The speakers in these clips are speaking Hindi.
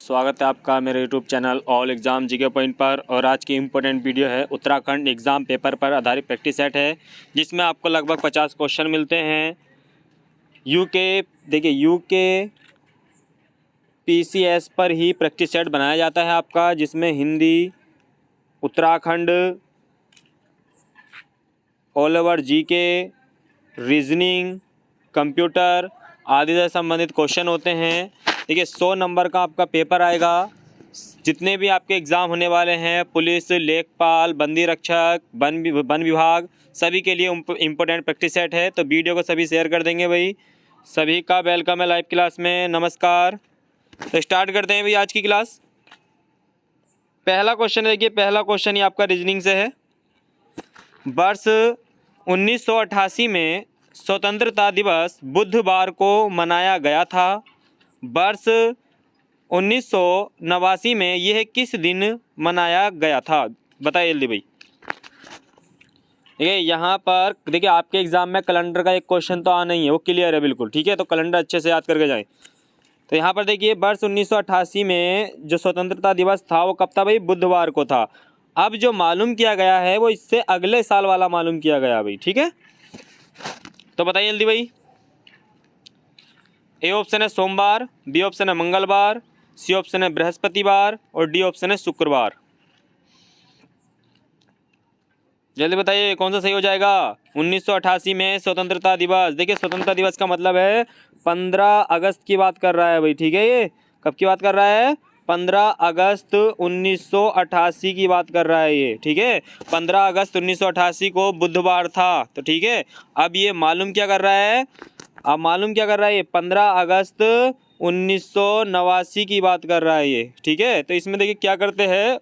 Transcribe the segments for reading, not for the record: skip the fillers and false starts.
स्वागत है आपका मेरे YouTube channel all exam GK point पर। और आज की इम्पोर्टेंट वीडियो है उत्तराखंड एग्ज़ाम पेपर पर आधारित प्रैक्टिस सेट है, जिसमें आपको लगभग 50 क्वेश्चन मिलते हैं। यूके पीसीएस पर ही प्रैक्टिस सेट बनाया जाता है आपका, जिसमें Hindi, Uttarakhand, all over GK, reasoning, computer आदि से संबंधित क्वेश्चन होते हैं। देखिए 100 नंबर का आपका पेपर आएगा। जितने भी आपके एग्ज़ाम होने वाले हैं, पुलिस, लेखपाल, बंदी रक्षक, वन विभाग, सभी के लिए इम्पोर्टेंट प्रैक्टिस सेट है। तो वीडियो को सभी शेयर कर देंगे भाई। सभी का वेलकम है लाइव क्लास में, नमस्कार। तो स्टार्ट करते हैं भाई आज की क्लास। पहला क्वेश्चन देखिए, पहला क्वेश्चन ही आपका रीजनिंग से है। वर्ष 1988 में स्वतंत्रता दिवस बुधवार को मनाया गया था। वर्ष 1989 में यह किस दिन मनाया गया था? बताइए जल्दी भाई। देखिए यहाँ पर देखिए आपके एग्ज़ाम में कैलेंडर का एक क्वेश्चन तो आना ही है, वो क्लियर है बिल्कुल, ठीक है। तो कैलेंडर अच्छे से याद करके जाएं। तो यहाँ पर देखिए वर्ष 1988 में जो स्वतंत्रता दिवस था वो कब था भाई? बुधवार को था। अब जो मालूम किया गया है वो इससे अगले साल वाला मालूम किया गया भाई, ठीक है। तो बताइए जल्दी भाई। ए ऑप्शन है सोमवार, बी ऑप्शन है मंगलवार, सी ऑप्शन है बृहस्पतिवार और डी ऑप्शन है शुक्रवार। जल्दी बताइए कौन सा सही हो जाएगा। 1988 में स्वतंत्रता दिवस, देखिए स्वतंत्रता दिवस का मतलब है 15 अगस्त की बात कर रहा है भाई, ठीक है। ये कब की बात कर रहा है? 15 अगस्त 1988 की बात कर रहा है ये, ठीक है। 15 अगस्त 1988 को बुधवार था, तो ठीक है। अब ये मालूम क्या कर रहा है? अब मालूम क्या कर रहा है ये? 15 अगस्त 1989 की बात कर रहा है ये, ठीक है। तो इसमें देखिए क्या करते हैं,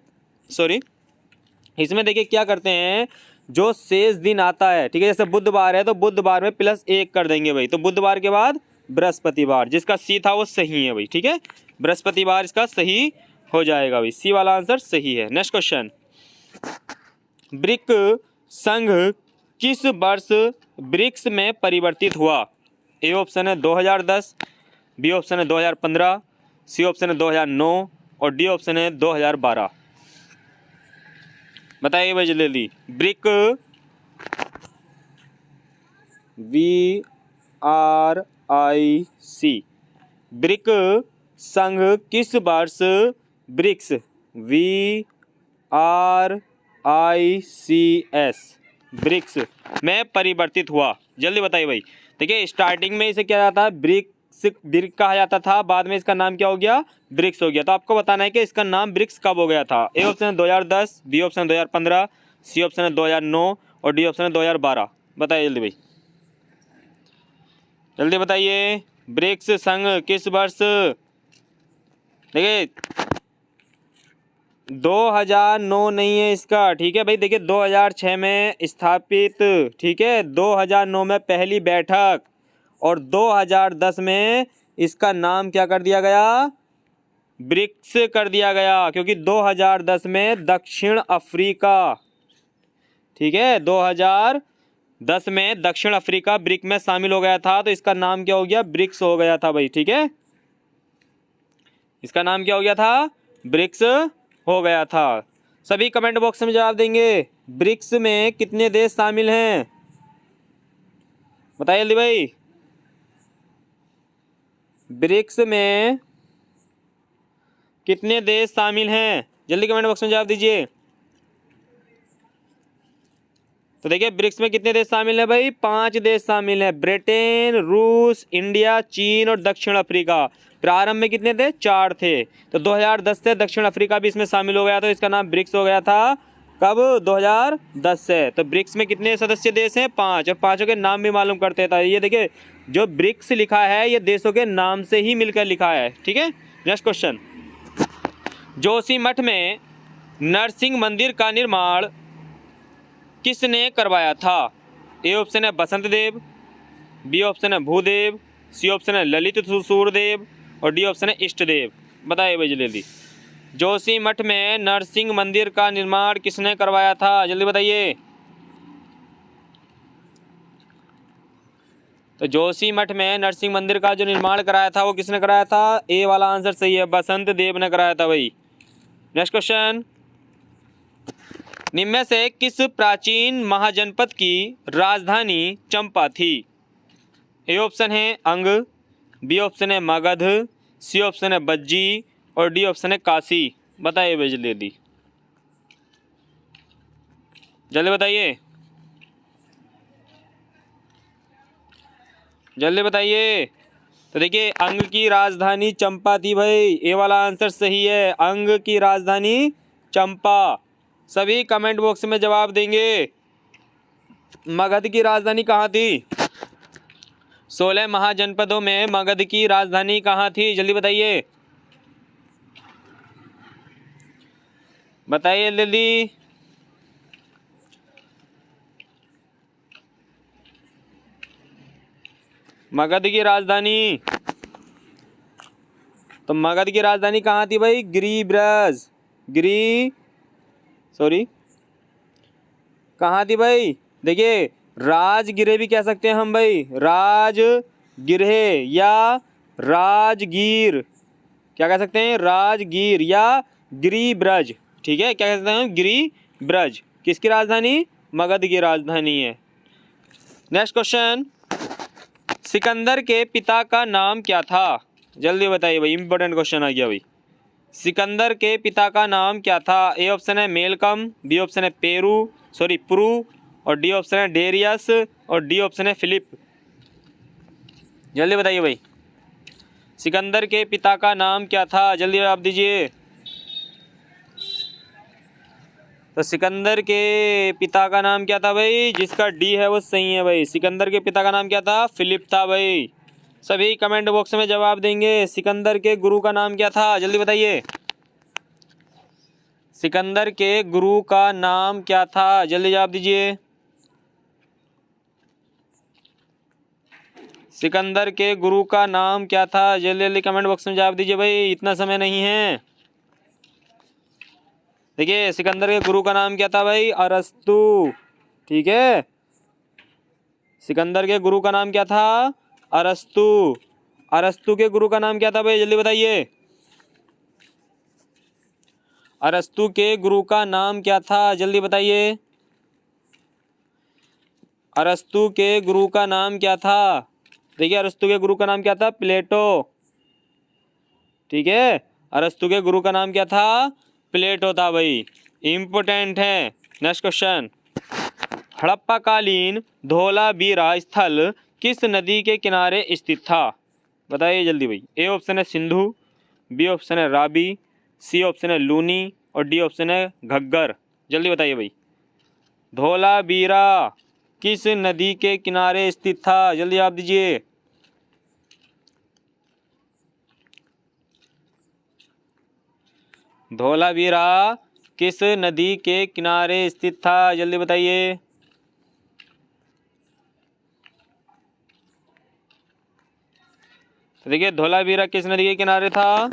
इसमें देखिए क्या करते हैं, जो शेष दिन आता है, ठीक है। जैसे बुधवार है तो बुधवार में +1 कर देंगे भाई। तो बुधवार के बाद बृहस्पतिवार, जिसका सी था वो सही है भाई, ठीक है। बृहस्पतिवार इसका सही हो जाएगा भाई, सी वाला आंसर सही है। नेक्स्ट क्वेश्चन, ब्रिक संघ किस वर्ष ब्रिक्स में परिवर्तित हुआ? ए ऑप्शन है 2010, बी ऑप्शन है 2015, सी ऑप्शन है 2009 और डी ऑप्शन है 2012। बताइए भाई जल्दी। ब्रिक, VRIC, ब्रिक संघ किस वर्ष ब्रिक्स, VRICS, ब्रिक्स में परिवर्तित हुआ? जल्दी बताइए भाई। देखिए स्टार्टिंग में इसे क्या जाता है? ब्रिक कहा जाता था, बाद में इसका नाम क्या हो गया? ब्रिक्स हो गया। तो आपको बताना है कि इसका नाम ब्रिक्स कब हो गया था। ए ऑप्शन है 2010, बी ऑप्शन है 2015, सी ऑप्शन है 2009 और डी ऑप्शन है 2012। बताइए जल्दी भाई, जल्दी बताइए। ब्रिक्स संघ किस वर्ष? देखिए 2009 नहीं है इसका, ठीक है भाई। देखिए 2006 में स्थापित, ठीक है। 2009 में पहली बैठक और 2010 में इसका नाम क्या कर दिया गया? ब्रिक्स कर दिया गया, क्योंकि 2010 में दक्षिण अफ्रीका, ठीक है, 2010 में दक्षिण अफ्रीका ब्रिक में शामिल हो गया था। तो इसका नाम क्या हो गया? ब्रिक्स हो गया था भाई, ठीक है। इसका नाम क्या हो गया था? ब्रिक्स हो गया था। सभी कमेंट बॉक्स में जवाब देंगे। ब्रिक्स में कितने देश शामिल हैं? बताइए जल्दी भाई। ब्रिक्स में कितने देश शामिल हैं? जल्दी कमेंट बॉक्स में जवाब दीजिए। तो देखिए ब्रिक्स में कितने देश शामिल हैं भाई? 5 देश शामिल हैं। ब्रिटेन, रूस, इंडिया, चीन और दक्षिण अफ्रीका। प्रारंभ में कितने थे? 4 थे। तो 2010 से दक्षिण अफ्रीका भी इसमें शामिल हो गया, तो इसका नाम ब्रिक्स हो गया था। कब? 2010 से। तो ब्रिक्स में कितने सदस्य देश हैं? 5, और 5 के नाम भी मालूम करते थे। ये देखिए जो ब्रिक्स लिखा है ये देशों के नाम से ही मिलकर लिखा है, ठीक है। नेक्स्ट क्वेश्चन, जोशीमठ में नरसिंह मंदिर का निर्माण किसने करवाया था? ए ऑप्शन है बसंत देव, बी ऑप्शन है भूदेव, सी ऑप्शन है ललित सूरदेव और डी ऑप्शन है इष्टदेव। बताइए भाई जल्दी। जोशीमठ में नरसिंह मंदिर का निर्माण किसने करवाया था? जल्दी बताइए। तो जोशी मठ में नरसिंह मंदिर का जो निर्माण कराया था वो किसने कराया था? ए वाला आंसर सही है, बसंत देव ने कराया था भाई। नेक्स्ट क्वेश्चन, निम्न में से किस प्राचीन महाजनपद की राजधानी चंपा थी? ए ऑप्शन है अंग, बी ऑप्शन है मगध, सी ऑप्शन है बज्जी और डी ऑप्शन है काशी। बताइए भाई जल्दी जल्दी बताइए, जल्दी बताइए। तो देखिए अंग की राजधानी चंपा थी भाई, ए वाला आंसर सही है, अंग की राजधानी चंपा। सभी कमेंट बॉक्स में जवाब देंगे। मगध की राजधानी कहाँ थी? 16 महाजनपदों में मगध की राजधानी कहाँ थी? जल्दी बताइए, बताइए जल्दी। मगध की राजधानी, तो मगध की राजधानी कहाँ थी भाई? गिरिब्रज, कहाँ थी भाई? देखिए राजगिरे भी कह सकते हैं हम भाई, राजगिरे या राजगीर, क्या कह सकते हैं? राजगीर या गिरिब्रज, ठीक है, क्या कह सकते हैं? गिरिब्रज। किसकी राजधानी? मगध की राजधानी है। नेक्स्ट क्वेश्चन, सिकंदर के पिता का नाम क्या था? जल्दी बताइए भाई, इंपॉर्टेंट क्वेश्चन आ गया भाई। सिकंदर के पिता का नाम क्या था? ए ऑप्शन है मेलकम, बी ऑप्शन है पुरु और डी ऑप्शन है डेरियस और डी ऑप्शन है फिलिप। जल्दी बताइए भाई, सिकंदर के पिता का नाम क्या था? जल्दी जवाब दीजिए। तो सिकंदर के पिता का नाम क्या था भाई? जिसका डी है वो सही है भाई, सिकंदर के पिता का नाम क्या था? फिलिप था भाई। सभी कमेंट बॉक्स में जवाब देंगे। सिकंदर के गुरु का नाम क्या था? जल्दी बताइए, सिकंदर के गुरु का नाम क्या था? जल्दी जवाब दीजिए। सिकंदर के गुरु का नाम क्या था? जल्दी जल्दी कमेंट बॉक्स में जवाब दीजिए भाई, इतना समय नहीं है। देखिए सिकंदर के गुरु का नाम क्या था भाई? अरस्तु, ठीक है। सिकंदर के गुरु का नाम क्या था? अरस्तु। अरस्तु के गुरु का नाम क्या था भाई? जल्दी बताइए, अरस्तु के गुरु का नाम क्या था? जल्दी बताइए, अरस्तु के गुरु का नाम क्या था? देखिए अरस्तु के गुरु का नाम क्या था? प्लेटो, ठीक है। अरस्तु के गुरु का नाम क्या था? प्लेटो था भाई, इम्पोर्टेंट है। नेक्स्ट क्वेश्चन, हड़प्पा कालीन धोलावीरा स्थल किस नदी के किनारे स्थित था? बताइए जल्दी भाई। ए ऑप्शन है सिंधु, बी ऑप्शन है रावी, सी ऑप्शन है लूनी और डी ऑप्शन है घग्गर। जल्दी बताइए भाई, धोलावीरा किस नदी के किनारे स्थित था? जल्दी जवाब दीजिए। धोलावीरा किस नदी के किनारे स्थित था? जल्दी बताइए। तो देखिए धोलावीरा किस नदी के किनारे था?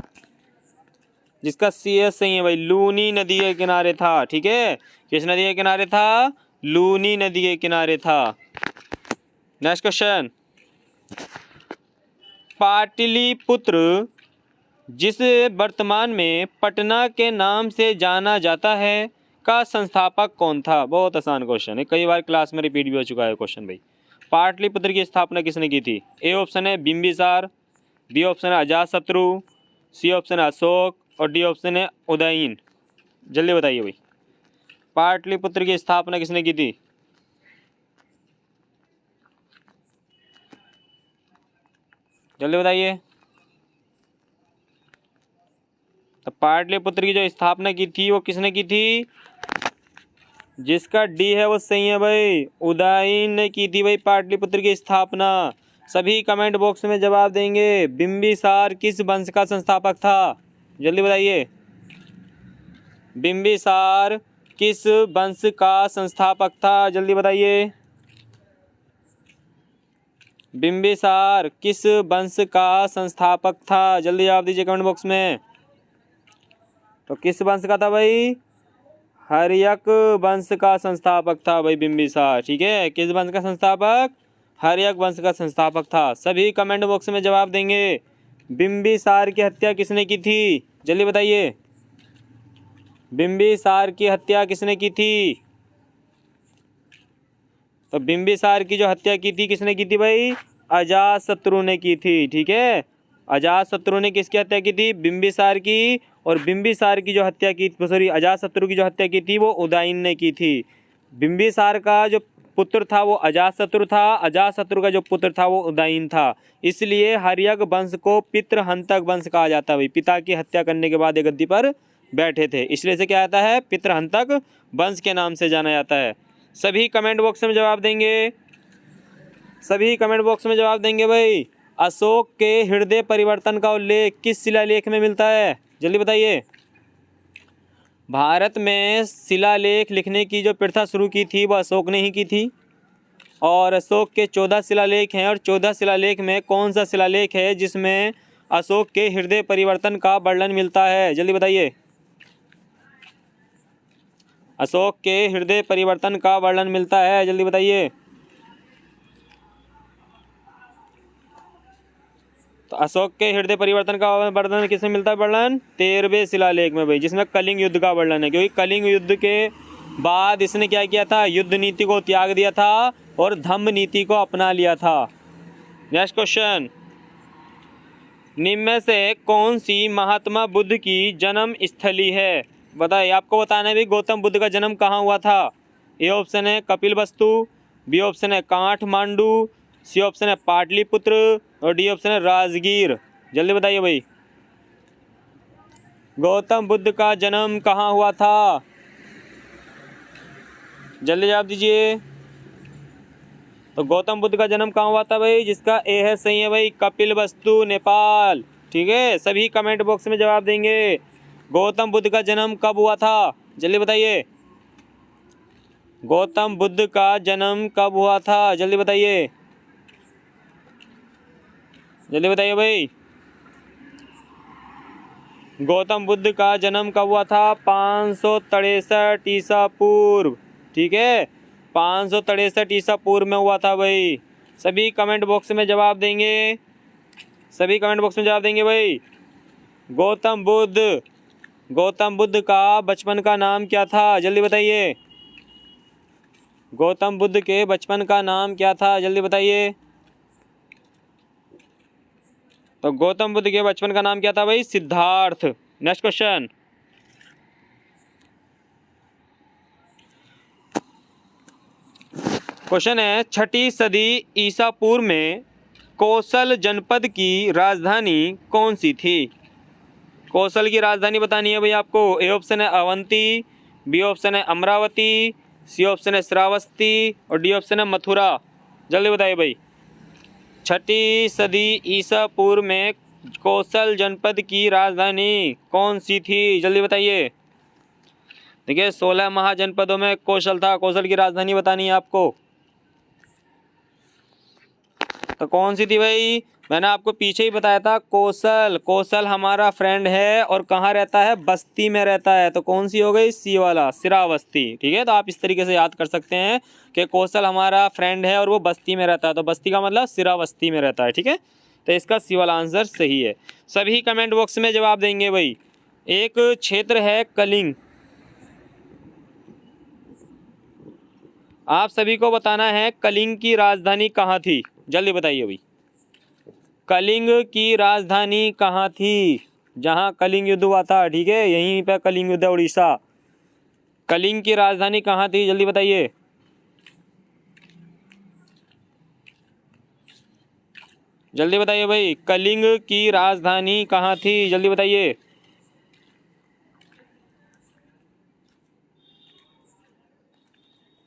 जिसका सी एस सही है भाई, लूनी नदी के किनारे था, ठीक है। किस नदी के किनारे था? लूनी नदी के किनारे था। नेक्स्ट क्वेश्चन, पाटलिपुत्र जिस वर्तमान में पटना के नाम से जाना जाता है का संस्थापक कौन था? बहुत आसान क्वेश्चन है, कई बार क्लास में रिपीट भी हो चुका है क्वेश्चन भाई। पाटलिपुत्र की स्थापना किसने की थी? ए ऑप्शन है बिंबिसार, बी ऑप्शन है अजातशत्रु, सी ऑप्शन है अशोक और डी ऑप्शन है उदयन। जल्दी बताइए भाई, पाटलिपुत्र की स्थापना किसने की थी? जल्दी बताइए। तो पाटलिपुत्र की जो स्थापना की थी वो किसने की थी? जिसका डी है वो सही है भाई, उदयन ने की थी भाई पाटलिपुत्र की स्थापना। सभी कमेंट बॉक्स में जवाब देंगे। बिंबिसार किस वंश का संस्थापक था? जल्दी बताइए, बिंबिसार किस वंश का संस्थापक था? जल्दी बताइए, बिंबिसार किस वंश का संस्थापक था? जल्दी जवाब दीजिए कमेंट बॉक्स में। तो किस वंश का था भाई? हर्यक वंश का संस्थापक था भाई बिंबिसार, ठीक है। किस वंश का संस्थापक? हर्यक वंश का संस्थापक था। सभी कमेंट बॉक्स में जवाब देंगे। बिंबिसार की हत्या किसने की थी? जल्दी बताइए, बिंबिसार की हत्या किसने की थी? तो बिंबिसार की जो हत्या की थी किसने की थी भाई? अजातशत्रु ने की थी। ठीक है, अजातशत्रु ने किसकी हत्या की थी? बिंबिसार की। और बिंबिसार की जो हत्या की, सॉरी, अजातशत्रु की जो हत्या की थी वो उदयन ने की थी। बिंबिसार का जो पुत्र था वो अजातशत्रु था, अजातशत्रु का जो पुत्र था वो उदयन था। इसलिए हर्यक वंश को पितृहंतक वंश कहा जाता है भाई। पिता की हत्या करने के बाद ये गद्दी पर बैठे थे, इसलिए से क्या आता है? पितृहंतक वंश के नाम से जाना जाता है। सभी कमेंट बॉक्स में जवाब देंगे, सभी कमेंट बॉक्स में जवाब देंगे भाई। अशोक के हृदय परिवर्तन का उल्लेख किस शिलालेख में मिलता है? जल्दी बताइए। भारत में शिलालेख लिखने की जो प्रथा शुरू की थी वो अशोक ने ही की थी। और अशोक के 14 शिलालेख हैं, और 14 शिलालेख में कौन सा शिलालेख है जिसमें अशोक के हृदय परिवर्तन का वर्णन मिलता है? जल्दी बताइए। अशोक के हृदय परिवर्तन का वर्णन मिलता है, जल्दी बताइए। तो अशोक के हृदय परिवर्तन का वर्णन किसमें मिलता है? वर्णन 13वें शिलालेख में भाई, जिसमें कलिंग युद्ध का वर्णन है। क्योंकि कलिंग युद्ध के बाद इसने क्या किया था? युद्ध नीति को त्याग दिया था और धम्म नीति को अपना लिया था। नेक्स्ट क्वेश्चन, निम्न में से कौन सी महात्मा बुद्ध की जन्म स्थली है? बताइए, आपको बताना है भी गौतम बुद्ध का जन्म कहाँ हुआ था। ए ऑप्शन है कपिलवस्तु, बी ऑप्शन है काठमांडू, सी ऑप्शन है पाटलिपुत्र, और डी ऑप्शन है राजगीर। जल्दी बताइए भाई, गौतम बुद्ध का जन्म कहाँ हुआ था? जल्दी जवाब दीजिए। तो गौतम बुद्ध का जन्म कहाँ हुआ था भाई? जिसका ए है सही है भाई, कपिलवस्तु, नेपाल। ठीक है, सभी कमेंट बॉक्स में जवाब देंगे। गौतम बुद्ध का जन्म कब हुआ था? जल्दी बताइए, गौतम बुद्ध का जन्म कब हुआ था? जल्दी बताइए, जल्दी बताइए भाई, गौतम बुद्ध का जन्म कब हुआ था? 563 ईसा पूर्व। ठीक है, 563 ईसा पूर्व में हुआ था भाई। सभी कमेंट बॉक्स में जवाब देंगे, सभी कमेंट बॉक्स में जवाब देंगे भाई। गौतम बुद्ध का बचपन का नाम क्या था? जल्दी बताइए, गौतम बुद्ध के बचपन का नाम क्या था? जल्दी बताइए। तो गौतम बुद्ध के बचपन का नाम क्या था भाई? सिद्धार्थ। नेक्स्ट क्वेश्चन, क्वेश्चन है 6ठी सदी ईसा पूर्व में कौशल जनपद की राजधानी कौन सी थी? कौशल की राजधानी बतानी है भाई आपको। ए ऑप्शन है अवंती, बी ऑप्शन है अमरावती, सी ऑप्शन है श्रावस्ती, और डी ऑप्शन है मथुरा। जल्दी बताइए भाई, 6ठी सदी ईसा पूर्व में कौशल जनपद की राजधानी कौन सी थी? जल्दी बताइए। देखिए, 16 महाजनपदों में कौशल था, कौशल की राजधानी बतानी है आपको। तो कौन सी थी भाई? मैंने आपको पीछे ही बताया था, कौशल हमारा फ्रेंड है और कहाँ रहता है? बस्ती में रहता है। तो कौन सी हो गई? सी वाला, श्रावस्ती। ठीक है, तो आप इस तरीके से याद कर सकते हैं कि कौशल हमारा फ्रेंड है और वो बस्ती में रहता है। तो बस्ती का मतलब श्रावस्ती में रहता है। ठीक है, तो इसका सी वाला आंसर सही है। सभी कमेंट बॉक्स में जवाब देंगे भाई। एक क्षेत्र है कलिंग, आप सभी को बताना है कलिंग की राजधानी कहाँ थी? जल्दी बताइए भाई, कलिंग की राजधानी कहाँ थी? जहाँ कलिंग युद्ध हुआ था। ठीक है, यहीं पे कलिंग युद्ध है, उड़ीसा। कलिंग की राजधानी कहाँ थी? जल्दी बताइए, जल्दी बताइए भाई, कलिंग की राजधानी कहाँ थी? जल्दी बताइए।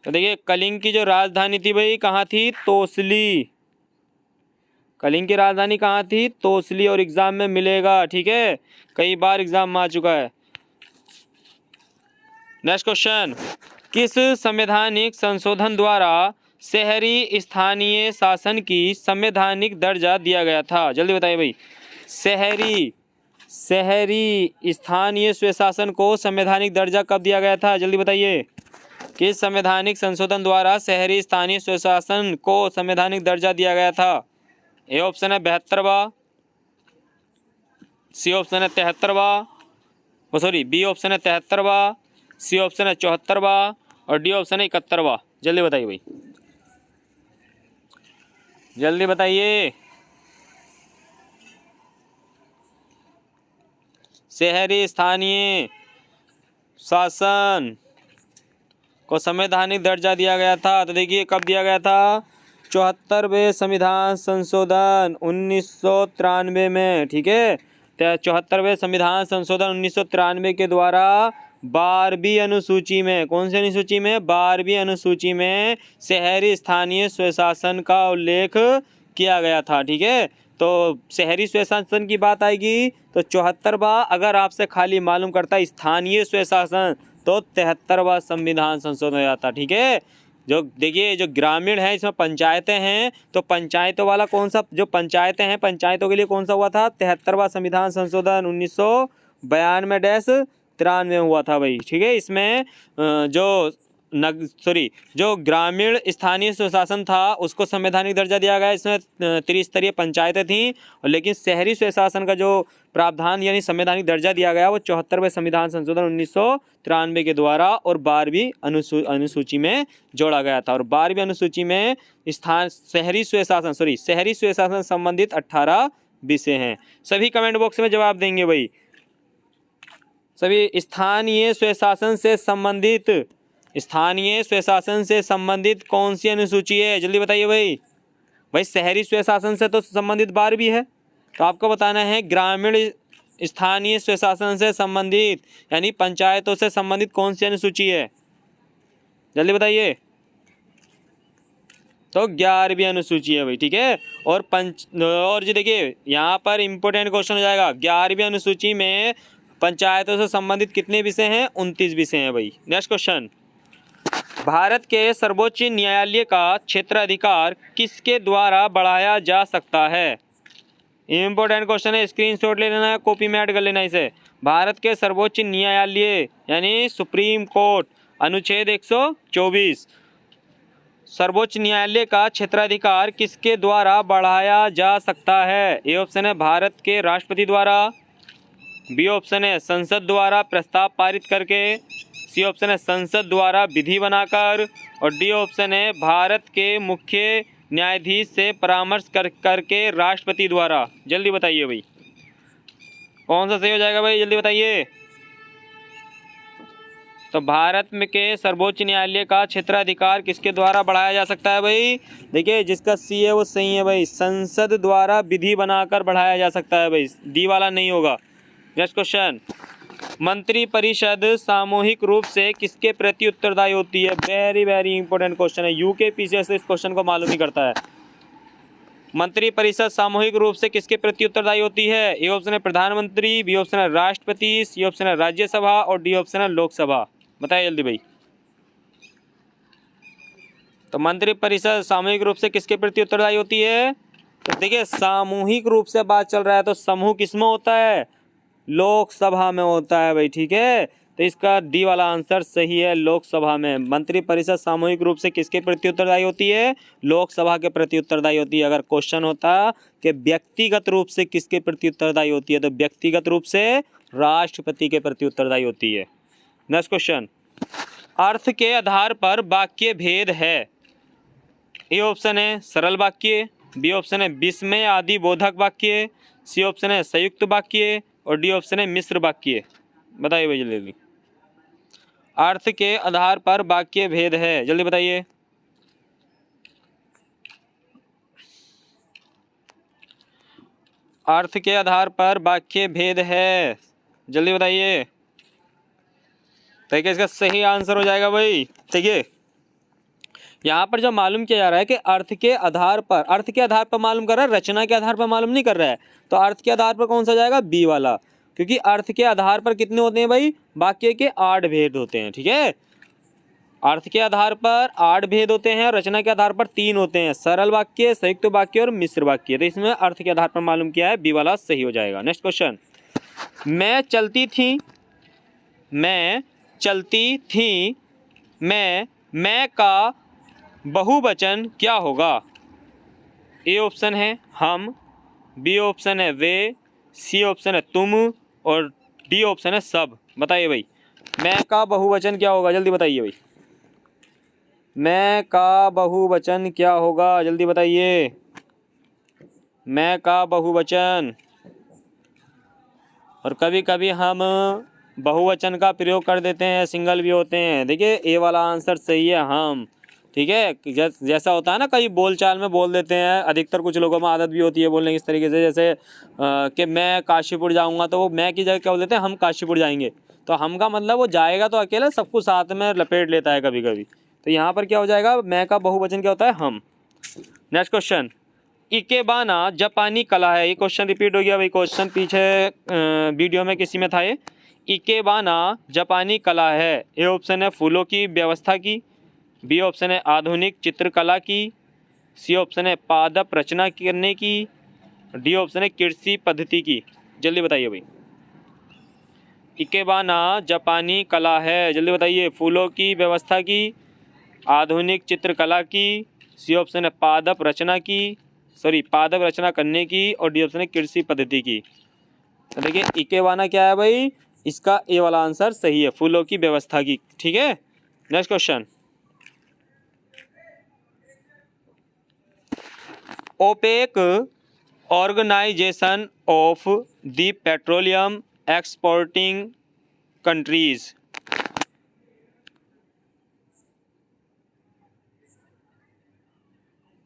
तो देखिए, कलिंग की जो राजधानी थी भाई कहाँ थी? तोसली। कलिंग की राजधानी कहाँ थी? तोसली। और एग्जाम में मिलेगा। ठीक है, कई बार एग्जाम में आ चुका है। नेक्स्ट क्वेश्चन, किस संवैधानिक संशोधन द्वारा शहरी स्थानीय शासन की संवैधानिक दर्जा दिया गया था? जल्दी बताइए भाई, शहरी स्थानीय स्वशासन को संवैधानिक दर्जा कब दिया गया था? जल्दी बताइए। किस संवैधानिक संशोधन द्वारा शहरी स्थानीय स्वशासन को संवैधानिक दर्जा दिया गया था? ए ऑप्शन है 72वां, सी ऑप्शन है 73वां, बी ऑप्शन है 73वां, सी ऑप्शन है 74वां और डी ऑप्शन है 71वां। जल्दी बताइए भाई, जल्दी बताइए। शहरी स्थानीय शासन को संवैधानिक दर्जा दिया गया था, तो देखिए कब दिया गया था? 74वें संविधान संशोधन 1993 में, ठीक है। 74वें संविधान संशोधन 1993 के द्वारा 12वीं अनुसूची में, कौन सी अनुसूची में? 12वीं अनुसूची में शहरी स्थानीय स्वशासन का उल्लेख किया गया था, ठीक है। तो शहरी स्वशासन की बात आएगी तो 74वां, अगर आपसे खाली मालूम करता है स्थानीय स्वशासन तो 73वां संविधान संशोधन हो जाता, ठीक है। जो देखिए जो ग्रामीण है इसमें पंचायतें हैं, तो पंचायतों वाला कौन सा, जो पंचायतें हैं पंचायतों के लिए कौन सा हुआ था? 73वां संविधान संशोधन 1992-93 हुआ था भाई, ठीक है। इसमें जो ग्रामीण स्थानीय स्वशासन था उसको संवैधानिक दर्जा दिया गया। इसमें त्रिस्तरीय पंचायतें थीं, और लेकिन शहरी स्वशासन का जो प्रावधान यानी संवैधानिक दर्जा दिया गया वो 74वें संविधान संशोधन 1993 के द्वारा और 12वीं अनुसूची में जोड़ा गया था। और 12वीं अनुसूची में शहरी स्वशासन संबंधित 18 विषय हैं। सभी कमेंट बॉक्स में जवाब देंगे भाई। सभी स्थानीय स्वशासन से संबंधित कौन सी अनुसूची है? जल्दी बताइए भाई शहरी स्वशासन से तो संबंधित 12वीं है, तो आपको बताना है ग्रामीण स्थानीय स्वशासन से संबंधित यानी पंचायतों से संबंधित कौन सी अनुसूची है? जल्दी बताइए। तो 11वीं अनुसूची है भाई, ठीक है। और जी देखिए यहाँ पर इंपॉर्टेंट क्वेश्चन हो जाएगा। 11वीं अनुसूची में पंचायतों से संबंधित कितने विषय हैं? 29 विषय हैं भाई। नेक्स्ट क्वेश्चन, भारत के सर्वोच्च न्यायालय का क्षेत्राधिकार किसके द्वारा बढ़ाया जा सकता है? इंपॉर्टेंट क्वेश्चन है, स्क्रीनशॉट ले लेना है, कॉपी में ऐड कर लेना इसे। भारत के सर्वोच्च न्यायालय यानी सुप्रीम कोर्ट, अनुच्छेद 124, सर्वोच्च न्यायालय का क्षेत्राधिकार किसके द्वारा बढ़ाया जा सकता है? ए ऑप्शन है भारत के राष्ट्रपति द्वारा, बी ऑप्शन है संसद द्वारा प्रस्ताव पारित करके, सी ऑप्शन है संसद द्वारा विधि बनाकर और डी ऑप्शन है भारत के मुख्य न्यायाधीश से परामर्श करके राष्ट्रपति द्वारा। जल्दी बताइए भाई कौन सा सही हो जाएगा भाई, जल्दी बताइए। तो भारत में के सर्वोच्च न्यायालय का क्षेत्राधिकार किसके द्वारा बढ़ाया जा सकता है भाई? देखिए जिसका सी है वो सही है भाई, संसद द्वारा विधि बनाकर बढ़ाया जा सकता है भाई, डी वाला नहीं होगा। नेक्स्ट क्वेश्चन, मंत्रिपरिषद सामूहिक रूप से किसके प्रति उत्तरदायी होती है? वेरी वेरी इंपॉर्टेंट क्वेश्चन है, यूके पीसीएस इस क्वेश्चन को मालूम नहीं करता है। मंत्रिपरिषद सामूहिक रूप से किसके प्रति उत्तरदायी होती है? ए ऑप्शन है प्रधानमंत्री, बी ऑप्शन है राष्ट्रपति, सी ऑप्शन है राज्यसभा और डी ऑप्शन है लोकसभा। बताइए जल्दी भाई। तो मंत्रिपरिषद सामूहिक रूप से किसके प्रति उत्तरदायी होती है? तो देखिए सामूहिक रूप से बात चल रहा है तो समूह किसमें होता है? लोकसभा में होता है भाई, ठीक है। तो इसका डी वाला आंसर सही है, लोकसभा में। मंत्रिपरिषद सामूहिक रूप से किसके प्रति उत्तरदायी होती है? लोकसभा के प्रति उत्तरदायी होती है। अगर क्वेश्चन होता कि व्यक्तिगत रूप से किसके प्रति उत्तरदायी होती है, तो व्यक्तिगत रूप से राष्ट्रपति के प्रति उत्तरदायी होती है। नेक्स्ट क्वेश्चन, अर्थ के आधार पर वाक्य भेद है। ए ऑप्शन है सरल वाक्य, बी ऑप्शन है विस्मय आदि बोधक वाक्य, सी ऑप्शन है संयुक्त वाक्य और डी ऑप्शन है मिश्र वाक्य। बताइए भाई जल्दी। अर्थ के आधार पर वाक्य भेद है, जल्दी बताइए। अर्थ के आधार पर वाक्य भेद है, जल्दी बताइए। देखिए इसका सही आंसर हो जाएगा भाई। देखिए यहाँ पर जो मालूम किया जा रहा है कि अर्थ के आधार पर मालूम कर रहा है, रचना के आधार पर मालूम नहीं कर रहा है। तो अर्थ के आधार पर कौन सा जाएगा? बी वाला, क्योंकि अर्थ के आधार पर कितने होते हैं भाई? वाक्य के 8 भेद होते हैं, ठीक है। अर्थ के आधार पर 8 भेद होते हैं, रचना के आधार पर 3 होते हैं, सरल वाक्य, संयुक्त वाक्य और मिश्र वाक्य। तो इसमें अर्थ के आधार पर मालूम किया है, बी वाला सही हो जाएगा। नेक्स्ट क्वेश्चन, मैं चलती थी मैं का बहुवचन क्या होगा? ए ऑप्शन है हम, बी ऑप्शन है वे, सी ऑप्शन है तुम और डी ऑप्शन है सब। बताइए भाई, मैं का बहुवचन क्या होगा? जल्दी बताइए भाई, मैं का बहुवचन क्या होगा? जल्दी बताइए, मैं का बहुवचन। और कभी कभी हम बहुवचन का प्रयोग कर देते हैं, सिंगल भी होते हैं। देखिए ए वाला आंसर सही है हम, ठीक है। जैसा होता है ना, कई बोलचाल में बोल देते हैं, अधिकतर कुछ लोगों में आदत भी होती है बोलने की इस तरीके से, जैसे कि मैं काशीपुर जाऊंगा, तो वो मैं की जगह क्या बोल देते हैं, हम काशीपुर जाएंगे। तो हम का मतलब वो जाएगा तो अकेला, सबको साथ में लपेट लेता है कभी कभी। तो यहाँ पर क्या हो जाएगा, मैं का बहुवचन क्या होता है, हम। नेक्स्ट क्वेश्चन, इकेबाना जापानी कला है। ये क्वेश्चन रिपीट हो गया भाई, क्वेश्चन पीछे वीडियो में किसी में था ये। इकेबाना जापानी कला है। ए ऑप्शन है फूलों की व्यवस्था की, बी ऑप्शन है आधुनिक चित्रकला की, सी ऑप्शन है पादप रचना करने की, डी ऑप्शन है कृषि पद्धति की। जल्दी बताइए भाई, इकेबाना जापानी कला है, जल्दी बताइए। फूलों की व्यवस्था की, आधुनिक चित्रकला की, सी ऑप्शन है पादप रचना करने की और डी ऑप्शन है कृषि पद्धति की। तो देखिए इकेबाना क्या है भाई, इसका ए वाला आंसर सही है, फूलों की व्यवस्था की। ठीक है, next question, OPEC organization of the petroleum exporting countries.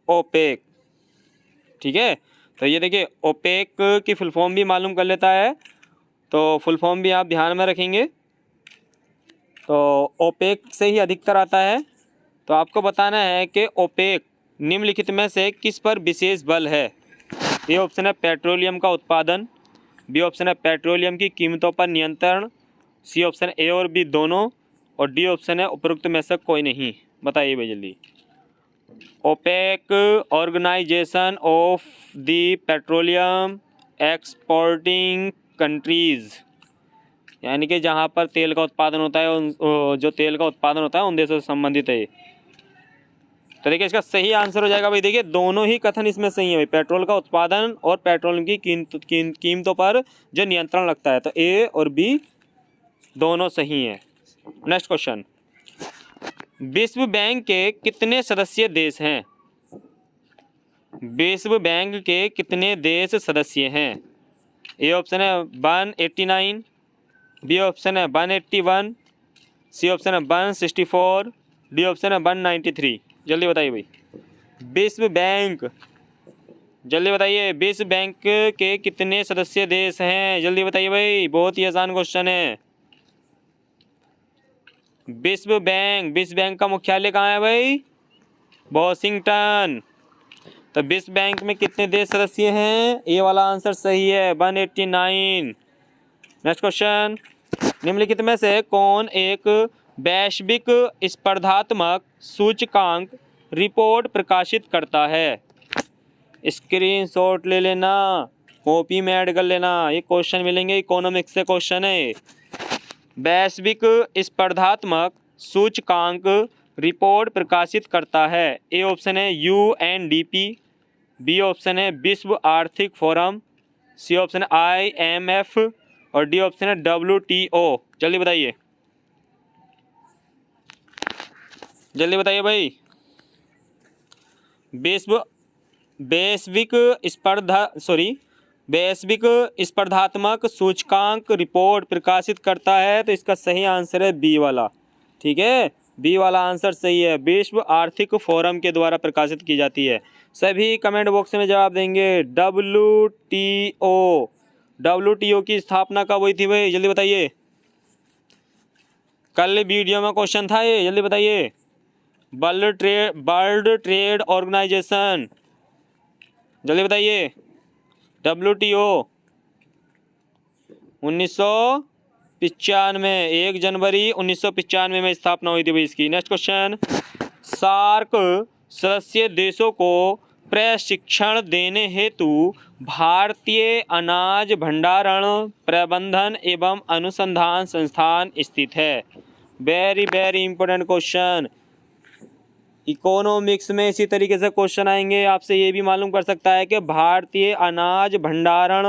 OPEC, ठीक है। तो ये देखिए ओपेक की फुल फॉर्म भी मालूम कर लेता है, तो फुल फॉर्म भी आप ध्यान में रखेंगे। तो ओपेक से ही अधिकतर आता है। तो आपको बताना है कि ओपेक निम्नलिखित में से किस पर विशेष बल है। ए ऑप्शन है पेट्रोलियम का उत्पादन, बी ऑप्शन है पेट्रोलियम की कीमतों पर नियंत्रण, सी ऑप्शन ए और बी दोनों और डी ऑप्शन है उपरोक्त में से कोई नहीं। बताइए भाई जल्दी। OPEC organization of the petroleum exporting countries, यानी कि जहाँ पर तेल का उत्पादन होता है, जो तेल का उत्पादन होता है उन देशों से संबंधित है। तो देखिए इसका सही आंसर हो जाएगा भाई, देखिए दोनों ही कथन इसमें सही है भाई, पेट्रोल का उत्पादन और पेट्रोल की कीमतों पर जो नियंत्रण लगता है। तो ए और बी दोनों सही हैं। नेक्स्ट क्वेश्चन, विश्व बैंक के कितने सदस्य देश हैं? विश्व बैंक के कितने देश सदस्य हैं? ए ऑप्शन है 189, बी ऑप्शन है 181, सी ऑप्शन है 164, डी ऑप्शन है 193। जल्दी बताइए भाई, विश्व बैंक, जल्दी बताइए, विश्व बैंक के कितने सदस्य देश हैं? जल्दी बताइए भाई, बहुत ही आसान क्वेश्चन है। विश्व बैंक का मुख्यालय कहाँ है भाई? वॉशिंगटन। तो विश्व बैंक में कितने देश सदस्य हैं? ये वाला आंसर सही है, 189। नेक्स्ट क्वेश्चन, निम्नलिखित में से कौन एक वैश्विक स्पर्धात्मक सूचकांक रिपोर्ट प्रकाशित करता है? स्क्रीनशॉट ले लेना, कॉपी में ऐड कर लेना, ये क्वेश्चन मिलेंगे, इकोनॉमिक्स से क्वेश्चन है। वैश्विक स्पर्धात्मक सूचकांक रिपोर्ट प्रकाशित करता है। ए ऑप्शन है UNDP, बी ऑप्शन है विश्व आर्थिक फोरम, सी ऑप्शन है IMF और डी ऑप्शन है WTO। जल्दी बताइए, जल्दी बताइए भाई। वैश्विक स्पर्धात्मक सूचकांक रिपोर्ट प्रकाशित करता है, तो इसका सही आंसर है बी वाला। ठीक है, बी वाला आंसर सही है, विश्व आर्थिक फोरम के द्वारा प्रकाशित की जाती है। सभी कमेंट बॉक्स में जवाब देंगे। WTO की स्थापना कब हुई थी भाई? जल्दी बताइए, कल वीडियो में क्वेश्चन था ये, जल्दी बताइए। वर्ल्ड ट्रेड ऑर्गेनाइजेशन, जल्दी बताइए। WTO 1995, 1 जनवरी 1995 में स्थापना हुई थी भाई इसकी। नेक्स्ट क्वेश्चन, सार्क सदस्य देशों को प्रशिक्षण देने हेतु भारतीय अनाज भंडारण प्रबंधन एवं अनुसंधान संस्थान स्थित है। Very very important question. Economics में इसी तरीके से क्वेश्चन आएंगे। आपसे ये भी मालूम कर सकता है कि भारतीय अनाज भंडारण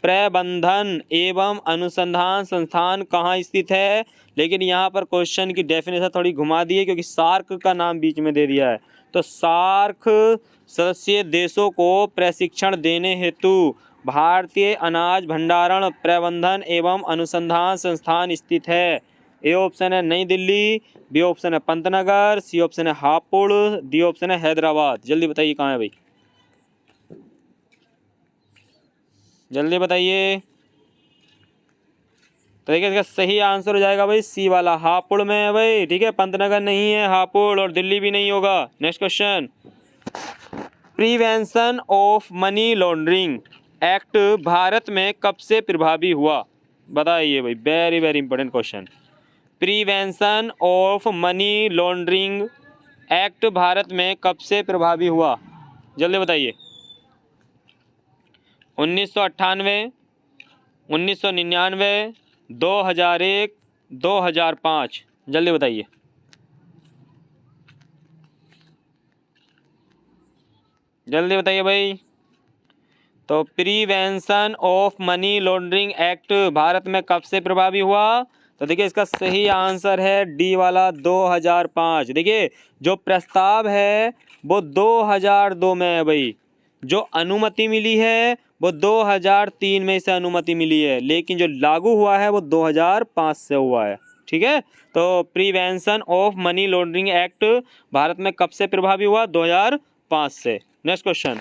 प्रबंधन एवं अनुसंधान संस्थान कहाँ स्थित है, लेकिन यहाँ पर क्वेश्चन की डेफिनेशन थोड़ी घुमा दी है क्योंकि सार्क का नाम बीच में दे दिया है। तो सार्क सदस्य देशों को प्रशिक्षण देने हेतु भारतीय अनाज भंडारण प्रबंधन एवं अनुसंधान संस्थान स्थित है। ए ऑप्शन है नई दिल्ली, बी ऑप्शन है पंतनगर, सी ऑप्शन है हापुड़, डी ऑप्शन है हैदराबाद। जल्दी बताइए कहाँ है भाई, जल्दी बताइए। तो देखिए इसका सही आंसर हो जाएगा भाई सी वाला, हापुड़ में है भाई। ठीक है, पंतनगर नहीं है, हापुड़ और दिल्ली भी नहीं होगा। Next question, prevention of money laundering act Bharat में कब से प्रभावी हुआ, बताइए भाई। Very very important question. Prevention of money laundering act Bharat में कब से प्रभावी हुआ, जल्दी बताइए। 1998, 1999, 2001, 2005। जल्दी बताइए। जल्दी बताइए भाई। तो prevention of money laundering act Bharat में कब से प्रभावी हुआ, तो देखिए इसका सही आंसर है डी वाला 2005। देखिए जो प्रस्ताव है वो 2002 में है भाई, जो अनुमति मिली है वो 2003 में इसे अनुमति मिली है, लेकिन जो लागू हुआ है वो 2005 से हुआ है। ठीक है, तो prevention of money laundering act Bharat में कब से प्रभावी हुआ, 2005 से। नेक्स्ट क्वेश्चन,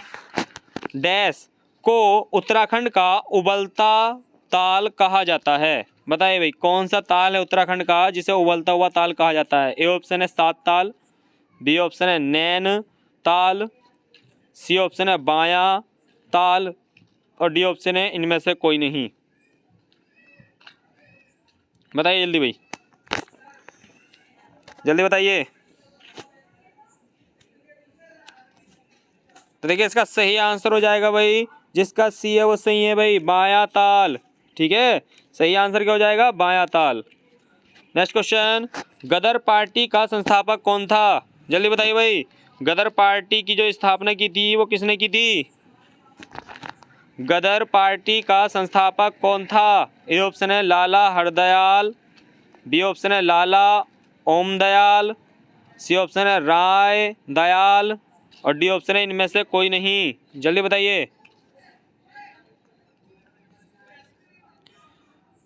डैश को उत्तराखंड का उबलता ताल कहा जाता है, बताइए भाई। कौन सा ताल है उत्तराखंड का जिसे उबलता हुआ ताल कहा जाता है। ए ऑप्शन है सात ताल, बी ऑप्शन है नैन ताल, सी ऑप्शन है बायां ताल और डी ऑप्शन है इनमें से कोई नहीं। बताइए जल्दी भाई, जल्दी बताइए। तो देखिए इसका सही आंसर हो जाएगा भाई, जिसका सी है वो सही है भाई, बायां ताल। ठीक है, सही आंसर क्या हो जाएगा, बायां ताल। नेक्स्ट क्वेश्चन, गदर पार्टी का संस्थापक कौन था, जल्दी बताइए भाई। गदर पार्टी की जो स्थापना की थी वो किसने की थी, गदर पार्टी का संस्थापक कौन था। ए ऑप्शन है लाला हरदयाल, बी ऑप्शन है लाला ओमदयाल, सी ऑप्शन है राय दयाल और डी ऑप्शन है इनमें से कोई नहीं। जल्दी बताइए।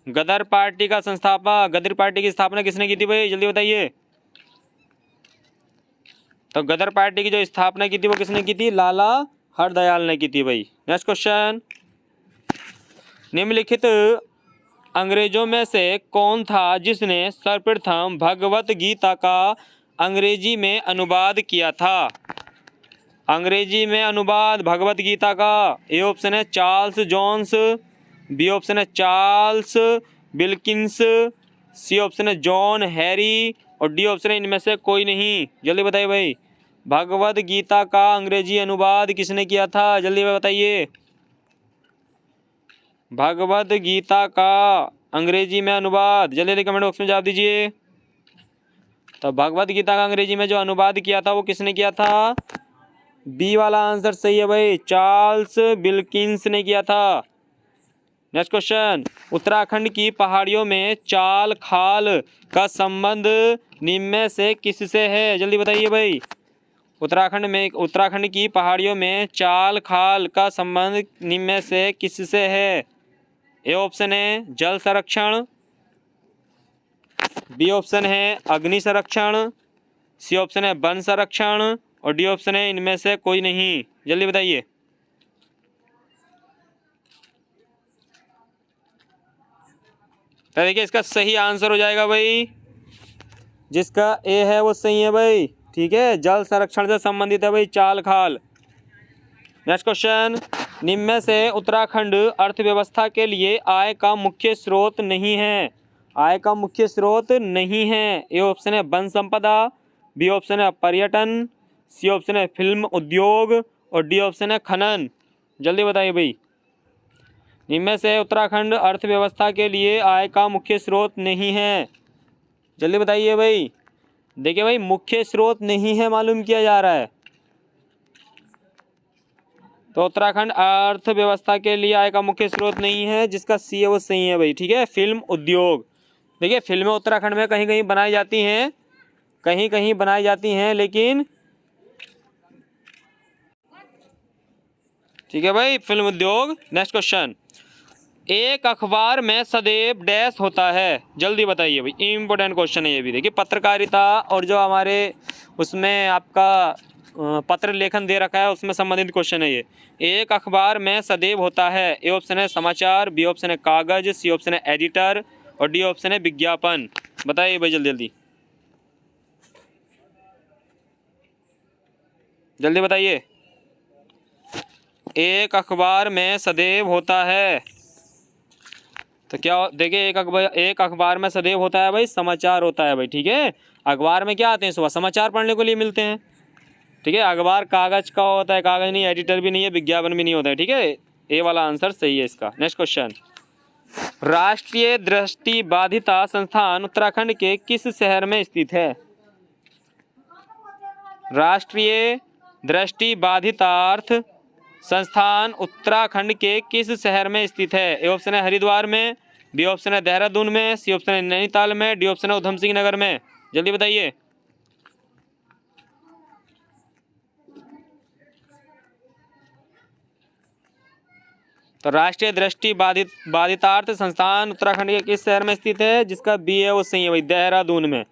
गदर पार्टी का संस्थापक, गदर पार्टी की स्थापना किसने की थी भाई, जल्दी बताइए। तो गदर पार्टी की जो स्थापना की थी वो किसने की थी, लाला हरदयाल ने की थी भाई। नेक्स्ट क्वेश्चन, निम्नलिखित अंग्रेजों में से कौन था जिसने सर्वप्रथम भगवत गीता का अंग्रेजी में अनुवाद किया था। अंग्रेजी में अनुवाद भगवत गीता का। ए ऑप्शन है चार्ल्स जॉन्स, बी ऑप्शन है चार्ल्स विल्किंस, सी ऑप्शन है जॉन हैरी और डी ऑप्शन है इनमें से कोई नहीं। जल्दी बताइए भाई, भगवत गीता का अंग्रेजी अनुवाद किसने किया था, जल्दी बताइए। भगवत गीता का अंग्रेजी में अनुवाद, जल्दी कमेंट बॉक्स में जवाब दीजिए। तो भगवत गीता का अंग्रेजी में जो अनुवाद किया था वो किसने किया था, बी वाला आंसर सही है भाई, चार्ल्स विल्किंस ने किया था। नेक्स्ट क्वेश्चन, उत्तराखंड की पहाड़ियों में चाल खाल का संबंध निम्न में से किससे है, जल्दी बताइए भाई। उत्तराखंड की पहाड़ियों में चाल खाल का संबंध निम्न में से किससे है। ए ऑप्शन है जल संरक्षण, बी ऑप्शन है अग्नि संरक्षण, सी ऑप्शन है वन संरक्षण और डी ऑप्शन है इनमें से कोई नहीं। जल्दी बताइए। तो देखिए इसका सही आंसर हो जाएगा भाई, जिसका ए है वो सही है भाई। ठीक है, जल संरक्षण से संबंधित है भाई चाल खाल। नेक्स्ट क्वेश्चन, निम्न में से उत्तराखंड अर्थव्यवस्था के लिए आय का मुख्य स्रोत नहीं है। आय का मुख्य स्रोत नहीं है। ए ऑप्शन है वन संपदा, बी ऑप्शन है पर्यटन, सी ऑप्शन है फिल्म उद्योग और डी ऑप्शन है खनन। जल्दी बताइए भाई। इनमें से उत्तराखंड अर्थव्यवस्था के लिए आय का मुख्य स्रोत नहीं है, जल्दी बताइए भाई। देखिए भाई, मुख्य स्रोत नहीं है मालूम किया जा रहा है। तो उत्तराखंड अर्थव्यवस्था के लिए आय का मुख्य स्रोत नहीं है, जिसका सी है वो सही है भाई। ठीक है, फिल्म उद्योग। देखिए फिल्में उत्तराखंड में कहीं कहीं बनाई जाती हैं, कहीं कहीं बनाई जाती हैं, लेकिन ठीक है भाई, फिल्म उद्योग। नेक्स्ट क्वेश्चन, एक अखबार में सदैव डैश होता है, जल्दी बताइए भाई, इम्पोर्टेंट क्वेश्चन है ये भी। देखिए पत्रकारिता और जो हमारे उसमें आपका पत्र लेखन दे रखा है उसमें संबंधित क्वेश्चन है ये। एक अखबार में सदैव होता है, ए ऑप्शन है समाचार, बी ऑप्शन है कागज, सी ऑप्शन है एडिटर और डी ऑप्शन है विज्ञापन। बताइए भाई जल्दी जल्दी, जल्दी बताइए। एक अखबार में सदैव होता है, तो क्या देखिए, एक अखबार में सदैव होता है भाई, समाचार होता है भाई। ठीक है, अखबार में क्या आते हैं, सुबह समाचार पढ़ने को लिए मिलते हैं। ठीक है, अखबार कागज का होता है, कागज नहीं, एडिटर भी नहीं है, विज्ञापन भी नहीं होता है। ठीक है, ए वाला आंसर सही है इसका। नेक्स्ट क्वेश्चन, राष्ट्रीय दृष्टि बाधिता संस्थान उत्तराखंड के किस शहर में स्थित है? राष्ट्रीय दृष्टि बाधितार्थ संस्थान उत्तराखंड के किस शहर में स्थित है? ए ऑप्शन है हरिद्वार में, बी ऑप्शन है देहरादून में, सी ऑप्शन है नैनीताल में, डी ऑप्शन है उधम सिंह नगर में। जल्दी बताइए। तो राष्ट्रीय दृष्टि बाधितार्थ संस्थान उत्तराखंड के किस शहर में स्थित है? जिसका बी है वो सही है भाई, देहरादून में।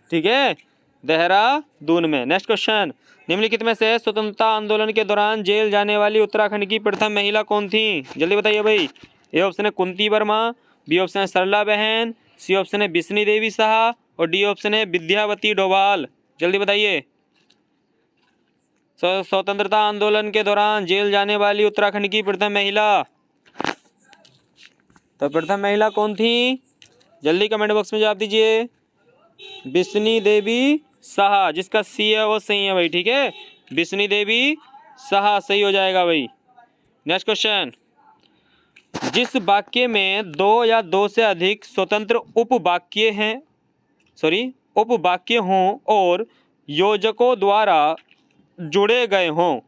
ठीक है, देहरादून में। नेक्स्ट क्वेश्चन, निम्नलिखित में से स्वतंत्रता आंदोलन के दौरान जेल जाने वाली उत्तराखंड की प्रथम महिला कौन थी? जल्दी बताइए भाई। ए ऑप्शन है कुंती वर्मा, बी ऑप्शन है सरला बहन, सी ऑप्शन है बिस्नी देवी शाह और डी ऑप्शन है विद्यावती डोभाल। जल्दी बताइए। स्वतंत्रता आंदोलन के दौरान जेल जाने वाली उत्तराखंड की प्रथम महिला, तो प्रथम महिला कौन थी? जल्दी कमेंट बॉक्स में जवाब दीजिए। बिस्नी देवी शाह, जिसका सी है वो सही है भाई। ठीक है, बिस्नी देवी शाह सही हो जाएगा भाई। नेक्स्ट क्वेश्चन, जिस वाक्य में दो या दो से अधिक स्वतंत्र उपवाक्य हों और योजकों द्वारा जुड़े गए हों,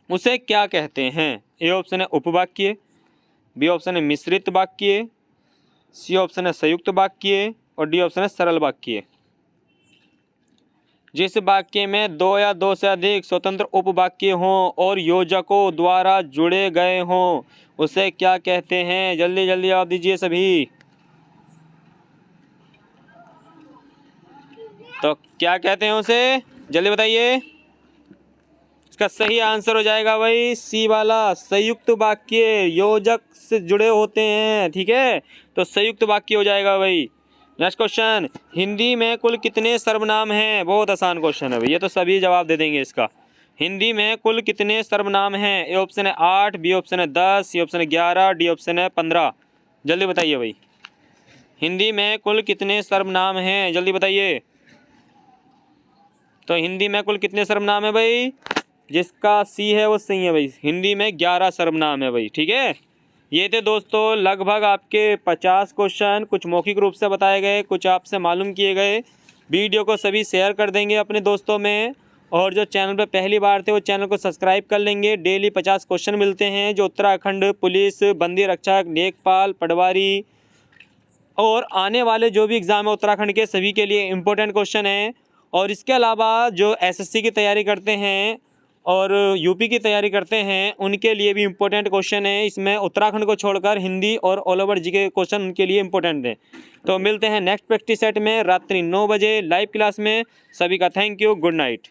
उसे क्या कहते हैं? ए ऑप्शन है उपवाक्य, बी ऑप्शन है मिश्रित वाक्य, सी ऑप्शन है संयुक्त वाक्य और डी ऑप्शन है सरल वाक्य। जिस वाक्य में दो या दो से अधिक स्वतंत्र उपवाक्य हों और योजकों द्वारा जुड़े गए हों, उसे क्या कहते हैं? जल्दी जल्दी जवाब दीजिए सभी। तो क्या कहते हैं उसे, जल्दी बताइए। इसका सही आंसर हो जाएगा भाई सी वाला, संयुक्त वाक्य। योजक से जुड़े होते हैं, ठीक है, तो संयुक्त वाक्य हो जाएगा भाई। नेक्स्ट क्वेश्चन, हिंदी में कुल कितने सर्वनाम हैं? बहुत आसान क्वेश्चन है भाई, ये तो सभी जवाब दे देंगे इसका। हिंदी में कुल कितने सर्वनाम हैं? ए ऑप्शन है 8, बी ऑप्शन है 10, सी ऑप्शन है 11, डी ऑप्शन है 15। जल्दी बताइए भाई, हिंदी में कुल कितने सर्वनाम हैं? जल्दी बताइए। तो हिंदी में कुल कितने सर्वनाम है भाई? जिसका सी है वो सही है भाई, हिंदी में 11 सर्वनाम है भाई। ठीक है, ये थे दोस्तों लगभग आपके 50 क्वेश्चन, कुछ मौखिक रूप से बताए गए, कुछ आपसे मालूम किए गए। वीडियो को सभी शेयर कर देंगे अपने दोस्तों में, और जो चैनल पर पहली बार थे वो चैनल को सब्सक्राइब कर लेंगे। डेली 50 क्वेश्चन मिलते हैं जो उत्तराखंड पुलिस, बंदी रक्षक, लेखपाल, पटवारी और आने वाले जो भी एग्ज़ाम है उत्तराखंड के, सभी के लिए इम्पोर्टेंट क्वेश्चन हैं। और इसके अलावा जो एसएससी की तैयारी करते हैं और यूपी की तैयारी करते हैं उनके लिए भी इम्पोर्टेंट क्वेश्चन है। इसमें उत्तराखंड को छोड़कर हिंदी और ऑल ओवर जीके क्वेश्चन उनके लिए इम्पोर्टेंट है। तो मिलते हैं नेक्स्ट प्रैक्टिस सेट में रात्रि 9 बजे लाइव क्लास में। सभी का थैंक यू, गुड नाइट।